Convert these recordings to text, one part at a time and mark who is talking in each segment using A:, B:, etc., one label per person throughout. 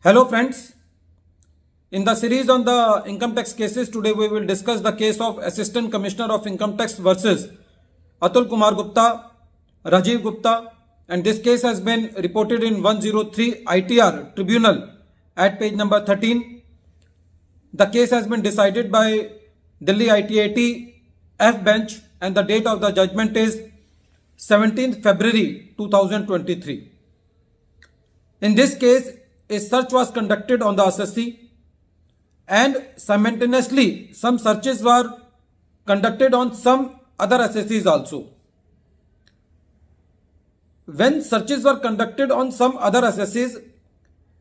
A: Hello friends, in the series on the income tax cases, today we will discuss the case of Assistant Commissioner of Income Tax versus Atul Kumar Gupta, Rajiv Gupta, and this case has been reported in 103 ITR Tribunal at page number 13. The case has been decided by Delhi ITAT F bench and the date of the judgment is 17th February 2023. In this case, a search was conducted on the assessee and simultaneously some searches were conducted on some other assessees also. When searches were conducted on some other assessees,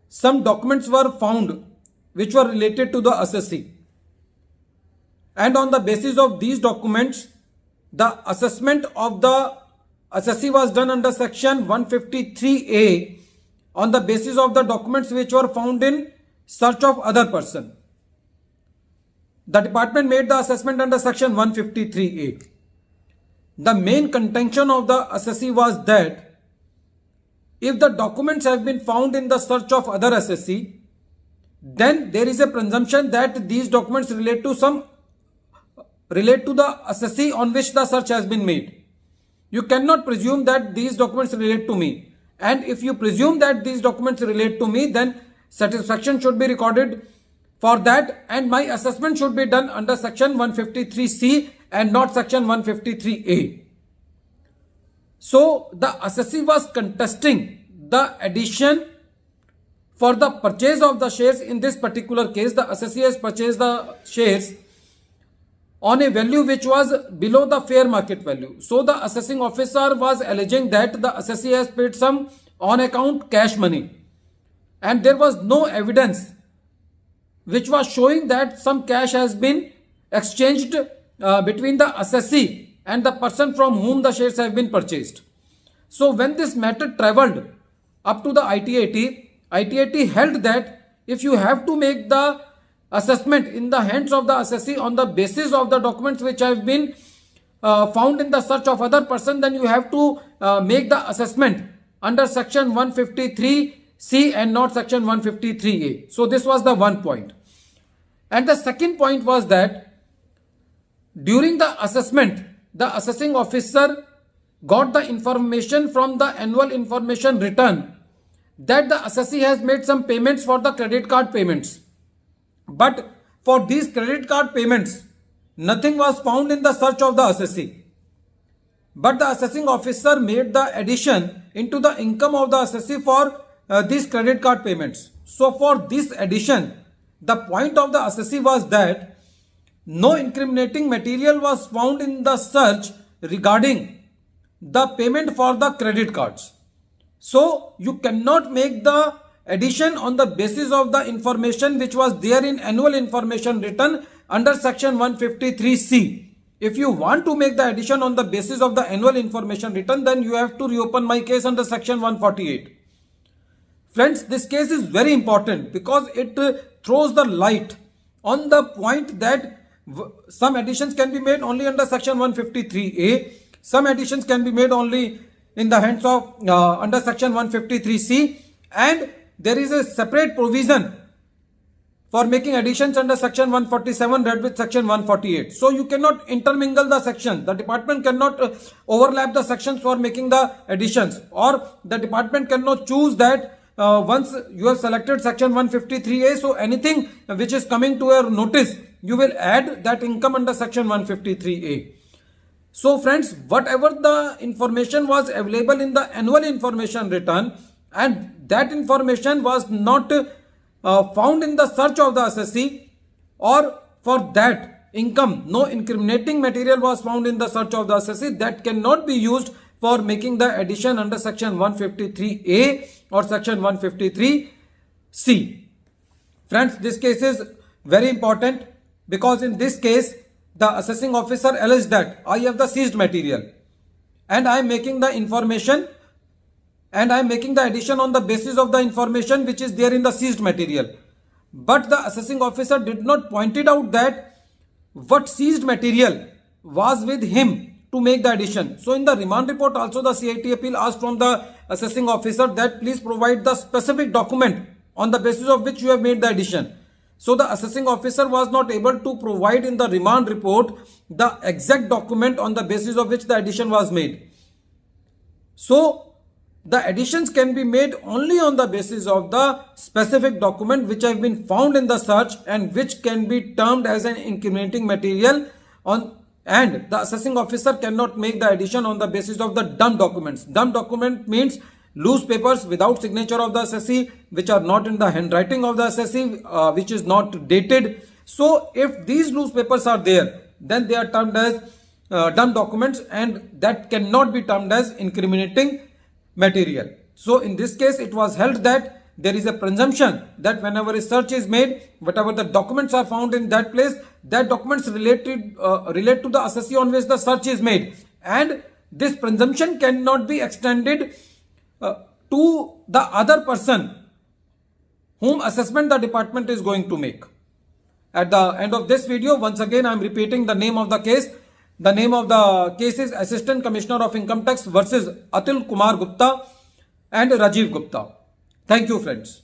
A: some documents were found which were related to the assessee. And on the basis of these documents, the assessment of the assessee was done under section 153A on the basis of the documents which were found in search of other person. The department made the assessment under section 153A. The main contention of the assessee was that if the documents have been found in the search of other assessee, then there is a presumption that these documents relate to the assessee on which the search has been made. You cannot presume that these documents relate to me. And if you presume that these documents relate to me, then satisfaction should be recorded for that and my assessment should be done under section 153C and not section 153A. So the assessee was contesting the addition for the purchase of the shares. In this particular case, the assessee has purchased the shares on a value which was below the fair market value. So the assessing officer was alleging that the assessee has paid some on account cash money. And there was no evidence which was showing that some cash has been exchanged between the assessee and the person from whom the shares have been purchased. So when this matter travelled up to the ITAT held that if you have to make the assessment in the hands of the assessee on the basis of the documents which have been found in the search of other person, then you have to make the assessment under section 153C and not section 153A. So this was the one point. And the second point was that during the assessment, the assessing officer got the information from the annual information return that the assessee has made some payments for the credit card payments. But for these credit card payments, nothing was found in the search of the assessee. But the assessing officer made the addition into the income of the assessee for these credit card payments. So for this addition, the point of the assessee was that no incriminating material was found in the search regarding the payment for the credit cards. So you cannot make the addition on the basis of the information which was there in annual information return under section 153C. If you want to make the addition on the basis of the annual information return, then you have to reopen my case under section 148. Friends, this case is very important because it throws the light on the point that some additions can be made only under section 153A. Some additions can be made only in the hands of under section 153C, and there is a separate provision for making additions under section 147 read with section 148. So you cannot intermingle the section. The department cannot overlap the sections for making the additions, or the department cannot choose that once you have selected section 153A, so anything which is coming to your notice, you will add that income under section 153A. So friends, whatever the information was available in the annual information return and that information was not found in the search of the assessee, or for that income no incriminating material was found in the search of the assessee, that cannot be used for making the addition under section 153A or section 153C. Friends, this case is very important because in this case the assessing officer alleged that I have the seized material and I am making the information and I am making the addition on the basis of the information which is there in the seized material. But the assessing officer did not point it out that what seized material was with him to make the addition. So in the remand report also the CIT appeal asked from the assessing officer that please provide the specific document on the basis of which you have made the addition. So the assessing officer was not able to provide in the remand report the exact document on the basis of which the addition was made. So the additions can be made only on the basis of the specific document which have been found in the search and which can be termed as an incriminating material and the assessing officer cannot make the addition on the basis of the dumb documents. Dumb document means loose papers without signature of the assessee, which are not in the handwriting of the assessee, which is not dated. So if these loose papers are there, then they are termed as dumb documents and that cannot be termed as incriminating material. So in this case, it was held that there is a presumption that whenever a search is made, whatever the documents are found in that place, that documents relate to the assessee on which the search is made, and this presumption cannot be extended to the other person whom assessment the department is going to make. At the end of this video, once again I am repeating the name of the case. The name of the case is Assistant Commissioner of Income Tax versus Atul Kumar Gupta and Rajiv Gupta. Thank you, friends.